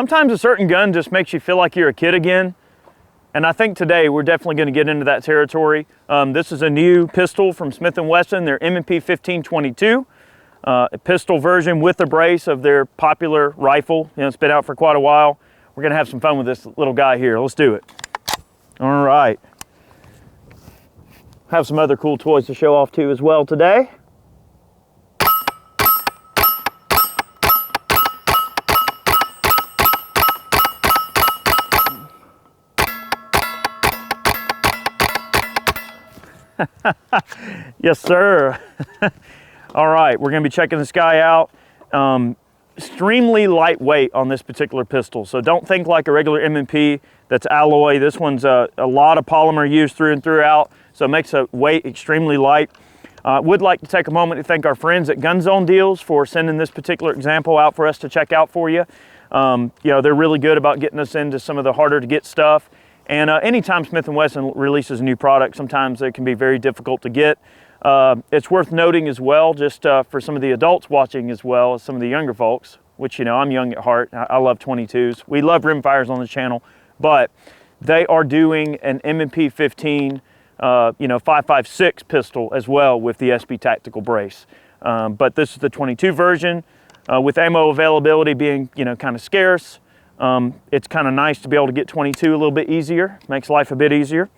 sometimes a certain gun just makes you feel like you're a kid again. And I think today we're definitely going to get into that territory. This is a new pistol from Smith and Wesson, their M&P 1522, a pistol version with the brace of their popular rifle. You know, it's been out for quite a while. We're going to have some fun with this little guy here. Let's do it. All right. Have some other cool toys to show off too as well today. Yes, sir. All right, we're going to be checking this guy out. Extremely lightweight on this particular pistol, so don't think like a regular M&P that's alloy. This one's a lot of polymer used through and throughout, so it makes the weight extremely light. Would like to take a moment to thank our friends at Gun Zone Deals for sending this particular example out for us to check out for you. You know, they're really good about getting us into some of the harder to get stuff. And anytime Smith & Wesson releases a new product, sometimes it can be very difficult to get. It's worth noting as well, just for some of the adults watching as well as some of the younger folks, which, you know, I'm young at heart. I love 22s. We love rimfires on the channel, but they are doing an M&P 15, you know, 5.56 pistol as well with the SB Tactical brace. But this is the 22 version with ammo availability being, you know, kind of scarce. It's kind of nice to be able to get 22 a little bit easier, makes life a bit easier.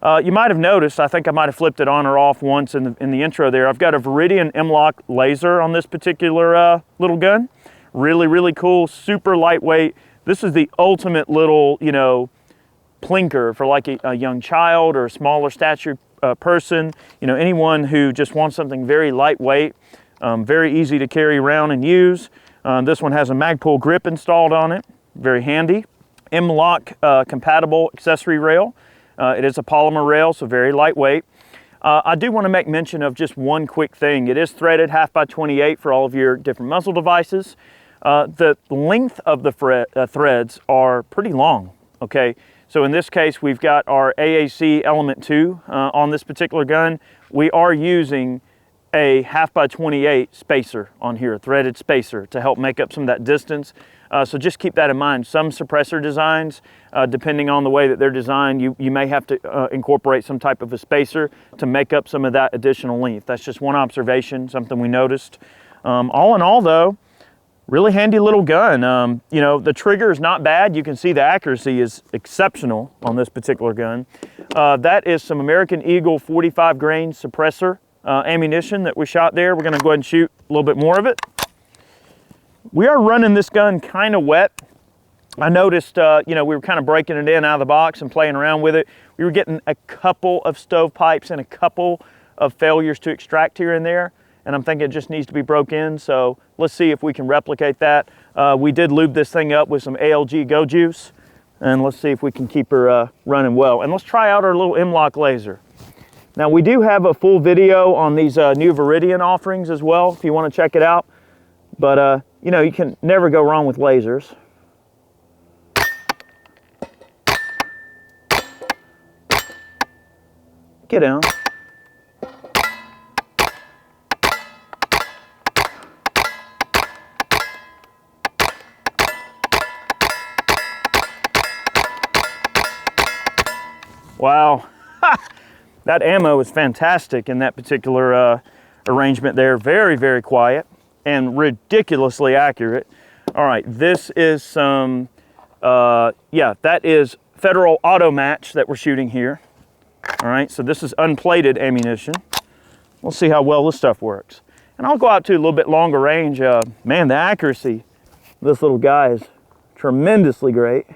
You might have noticed, I think I might have flipped it on or off once in the intro there. I've got a Viridian M-Lock laser on this particular little gun. Really, really cool, super lightweight. This is the ultimate little, you know, plinker for like a young child or a smaller stature person. You know, anyone who just wants something very lightweight, very easy to carry around and use. This one has a Magpul grip installed on it. Very handy. M-Lock compatible accessory rail. It is a polymer rail, so very lightweight. I do want to make mention of just one quick thing. It is threaded 1/2x28 for all of your different muzzle devices. The length of the threads are pretty long, okay? So in this case, we've got our AAC Element 2 on this particular gun. We are using a 1/2x28 spacer on here, a threaded spacer to help make up some of that distance. So just keep that in mind. Some suppressor designs, depending on the way that they're designed, you may have to incorporate some type of a spacer to make up some of that additional length. That's just one observation, something we noticed. All in all though, really handy little gun. You know, the trigger is not bad. You can see the accuracy is exceptional on this particular gun. That is some American Eagle 45 grain suppressor ammunition that we shot there. We're gonna go ahead and shoot a little bit more of it. We are running this gun kind of wet. I noticed, you know, we were kind of breaking it in out of the box and playing around with it. We were getting a couple of stovepipes and a couple of failures to extract here and there. And I'm thinking it just needs to be broke in. So let's see if we can replicate that. We did lube this thing up with some ALG Go Juice. And let's see if we can keep her running well. And let's try out our little M-Lock laser. Now we do have a full video on these new Viridian offerings as well, if you want to check it out. But, you know, you can never go wrong with lasers. Get down. Wow. That ammo is fantastic in that particular arrangement there. Very, very quiet and ridiculously accurate. All right, this is some, yeah, that is Federal Auto Match that we're shooting here. All right, so this is unplated ammunition. We'll see how well this stuff works. And I'll go out to a little bit longer range. Man, the accuracy of this little guy is tremendously great.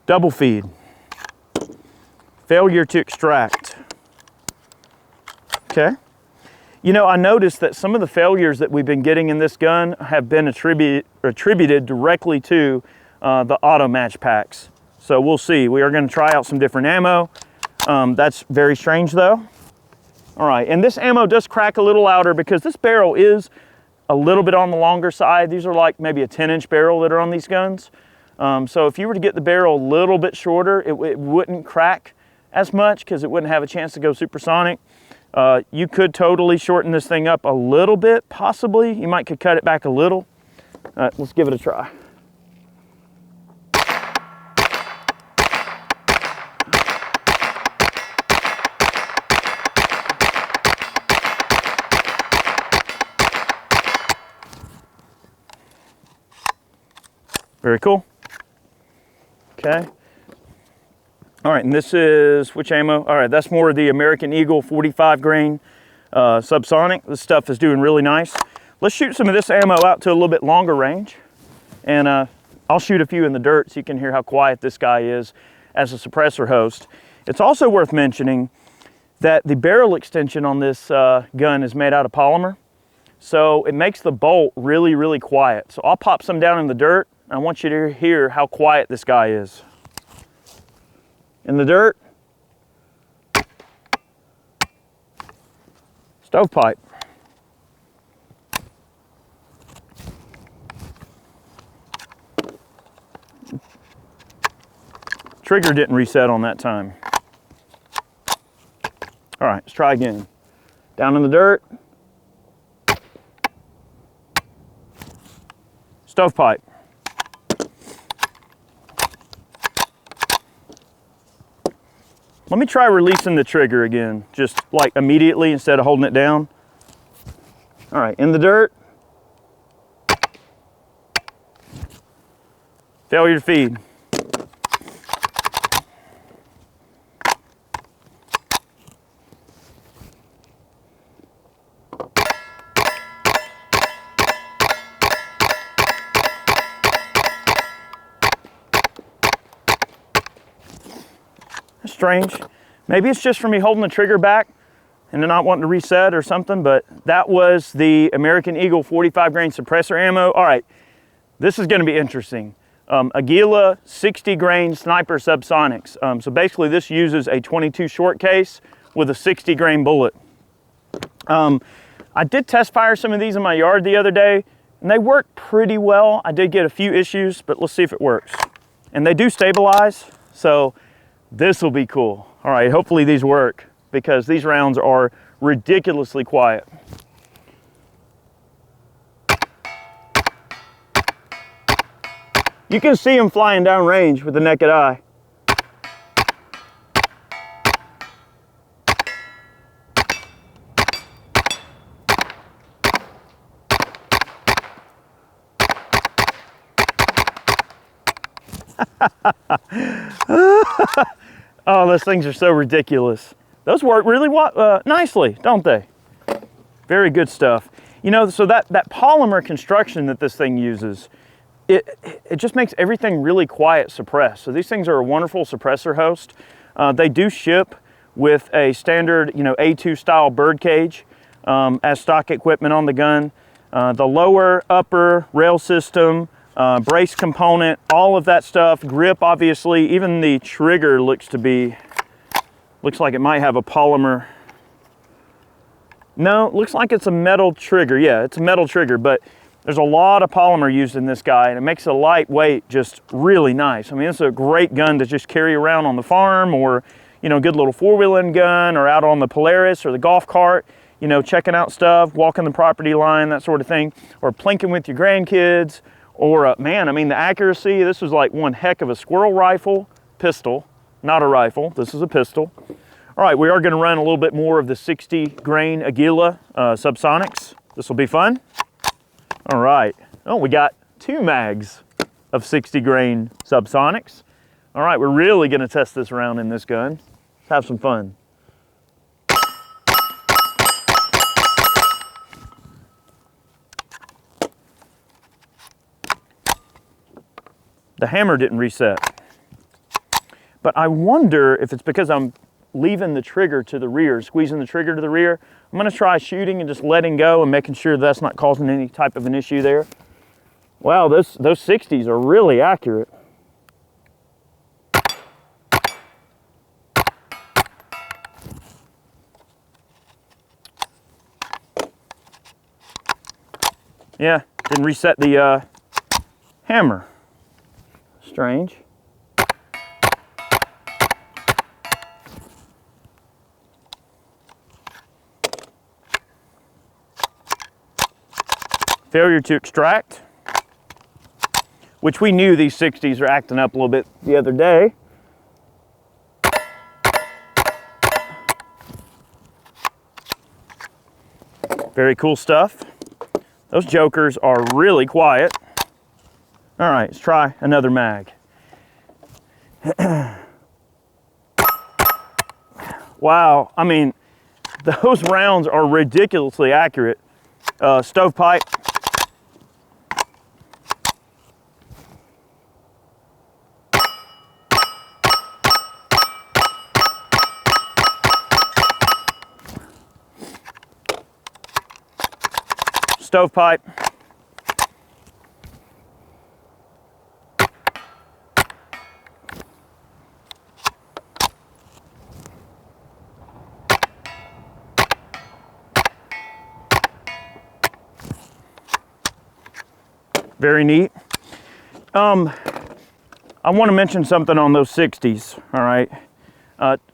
Double feed. Failure to extract. Okay. You know, I noticed that some of the failures that we've been getting in this gun have been attributed directly to the auto match packs. So we'll see. We are going to try out some different ammo. That's very strange though. All right, and this ammo does crack a little louder because this barrel is a little bit on the longer side. These are like maybe a 10-inch barrel that are on these guns. So if you were to get the barrel a little bit shorter, it wouldn't crack as much because it wouldn't have a chance to go supersonic. You could totally shorten this thing up a little bit, possibly. You might could cut it back a little. Let's give it a try. Very cool. Okay. All right, and this is which ammo? All right, that's more of the American Eagle 45 grain Subsonic. This stuff is doing really nice. Let's shoot some of this ammo out to a little bit longer range. And I'll shoot a few in the dirt so you can hear how quiet this guy is as a suppressor host. It's also worth mentioning that the barrel extension on this gun is made out of polymer. So it makes the bolt really, really quiet. So I'll pop some down in the dirt. I want you to hear how quiet this guy is. In the dirt, stovepipe. Trigger didn't reset on that time. All right, let's try again. Down in the dirt. Stovepipe. Let me try releasing the trigger again, just like immediately instead of holding it down. All right, in the dirt. Failure to feed. Strange. Maybe it's just for me holding the trigger back and then not wanting to reset or something, but that was the American Eagle 45 grain suppressor ammo. All right, this is going to be interesting. Aguila 60 grain sniper subsonics. So basically this uses a 22 short case with a 60 grain bullet. I did test fire some of these in my yard the other day and they work pretty well. I did get a few issues, but let's see if it works. And they do stabilize, so this will be cool. All right, hopefully these work because these rounds are ridiculously quiet. You can see them flying down range with the naked eye. Oh, those things are so ridiculous. Those work really nicely, don't they? Very good stuff. You know, so that polymer construction that this thing uses, it just makes everything really quiet suppressed. So these things are a wonderful suppressor host. They do ship with a standard, you know, A2 style bird cage as stock equipment on the gun. The lower, upper rail system, brace component, all of that stuff, grip obviously, even the trigger looks like it might have a polymer. No, it looks like it's a metal trigger. Yeah, it's a metal trigger, but there's a lot of polymer used in this guy and it makes it lightweight just really nice. I mean, it's a great gun to just carry around on the farm or, you know, good little four-wheeling gun or out on the Polaris or the golf cart, you know, checking out stuff, walking the property line, that sort of thing, or plinking with your grandkids. Or, man, I mean, the accuracy, this was like one heck of a squirrel rifle, pistol, not a rifle, this is a pistol. All right, we are gonna run a little bit more of the 60 grain Aguila Subsonics. This will be fun. All right, oh, we got 2 mags of 60 grain Subsonics. All right, we're really gonna test this around in this gun. Let's have some fun. The hammer didn't reset. But I wonder if it's because I'm leaving the trigger to the rear, squeezing the trigger to the rear. I'm gonna try shooting and just letting go and making sure that's not causing any type of an issue there. Wow, those 60s are really accurate. Yeah, didn't reset the hammer. Strange. failure to extract, which we knew these 60s are acting up a little bit the other day. Very cool stuff. Those jokers are really quiet. All right, let's try another mag. Wow, I mean, those rounds are ridiculously accurate. Stovepipe. Stovepipe. Very neat. I want to mention something on those 60s, all right?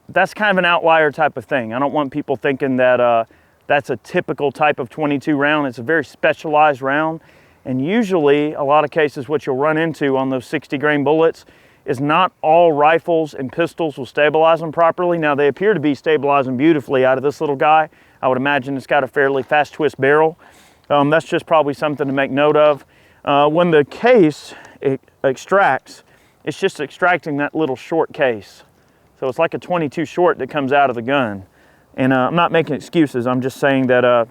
That's kind of an outlier type of thing. I don't want people thinking that that's a typical type of 22 round. It's a very specialized round. And usually, a lot of cases, what you'll run into on those 60 grain bullets is not all rifles and pistols will stabilize them properly. Now, they appear to be stabilizing beautifully out of this little guy. I would imagine it's got a fairly fast twist barrel. That's just probably something to make note of. When the case extracts, it's just extracting that little short case. So it's like a 22 short that comes out of the gun. And I'm not making excuses, I'm just saying that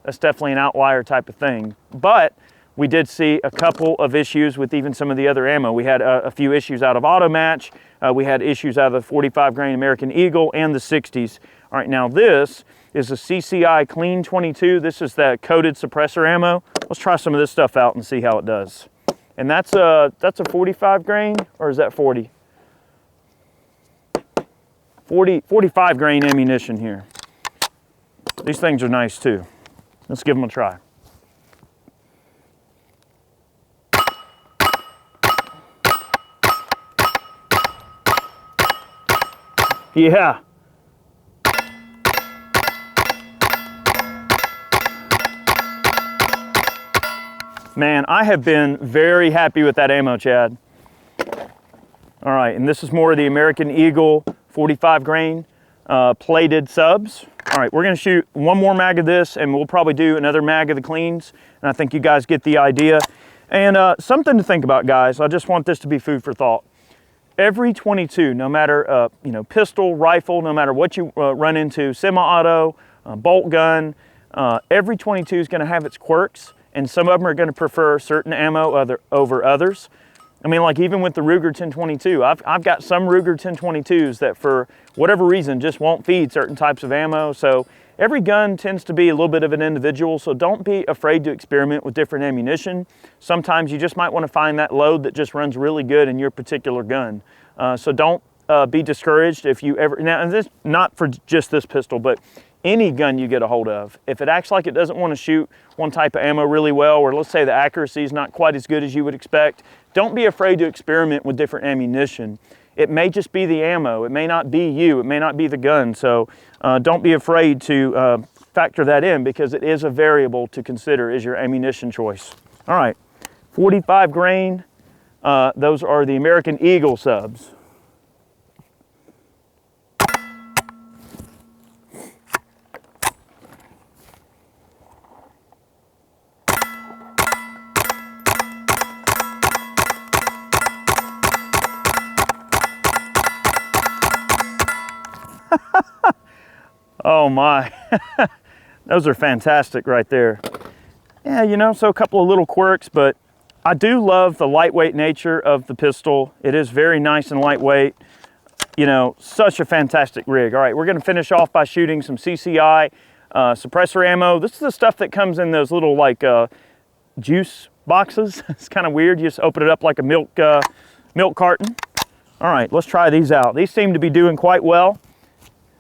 that's definitely an outlier type of thing. But we did see a couple of issues with even some of the other ammo. We had a few issues out of Auto Match. We had issues out of the 45 grain American Eagle and the 60s. All right, now this is a CCI Clean 22. This is that coated suppressor ammo. Let's try some of this stuff out and see how it does. And that's a 45 grain, or is that 40? 45 grain ammunition here. These things are nice too. Let's give them a try. Yeah. Man, I have been very happy with that ammo, Chad. All right, and this is more of the American Eagle 45 grain plated subs. All right, we're gonna shoot one more mag of this and we'll probably do another mag of the cleans. And I think you guys get the idea. And something to think about, guys. I just want this to be food for thought. Every 22, no matter pistol, rifle, no matter what you run into, semi-auto, bolt gun, every 22 is gonna have its quirks. And some of them are gonna prefer certain ammo over others. I mean, like even with the Ruger 1022, I've got some Ruger 1022s that for whatever reason just won't feed certain types of ammo. So every gun tends to be a little bit of an individual, so don't be afraid to experiment with different ammunition. Sometimes you just might want to find that load that just runs really good in your particular gun. So don't be discouraged if you ever, now and this not for just this pistol, but any gun you get a hold of. If it acts like it doesn't want to shoot one type of ammo really well, or let's say the accuracy is not quite as good as you would expect, don't be afraid to experiment with different ammunition. It may just be the ammo. It may not be you. It may not be the gun. So don't be afraid to factor that in, because it is a variable to consider as your ammunition choice. All right, 45 grain. Those are the American Eagle subs. Oh my, those are fantastic right there. Yeah, you know, so a couple of little quirks, but I do love the lightweight nature of the pistol. It is very nice and lightweight. You know, such a fantastic rig. All right, we're gonna finish off by shooting some CCI suppressor ammo. This is the stuff that comes in those little like juice boxes. It's kind of weird. You just open it up like a milk carton. All right, let's try these out. These seem to be doing quite well.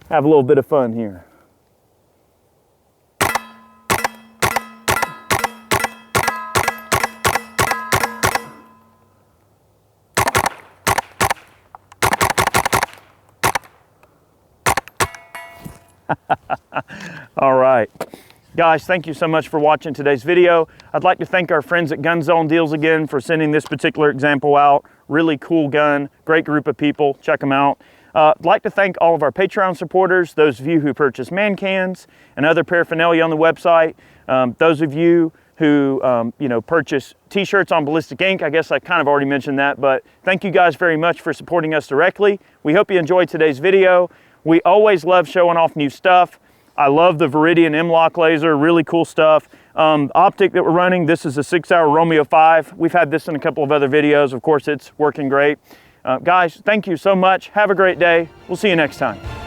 Have a little bit of fun here. All right. Guys, thank you so much for watching today's video. I'd like to thank our friends at Gun Zone Deals again for sending this particular example out. Really cool gun, great group of people, check them out. I'd like to thank all of our Patreon supporters, those of you who purchase man cans and other paraphernalia on the website, those of you who purchase t-shirts on Ballistic Ink. I guess I kind of already mentioned that, but thank you guys very much for supporting us directly. We hope you enjoyed today's video. We always love showing off new stuff. I love the Viridian M-LOK laser, really cool stuff. Optic that we're running, this is a 6-hour Romeo 5. We've had this in a couple of other videos. Of course, it's working great. Guys, thank you so much. Have a great day. We'll see you next time.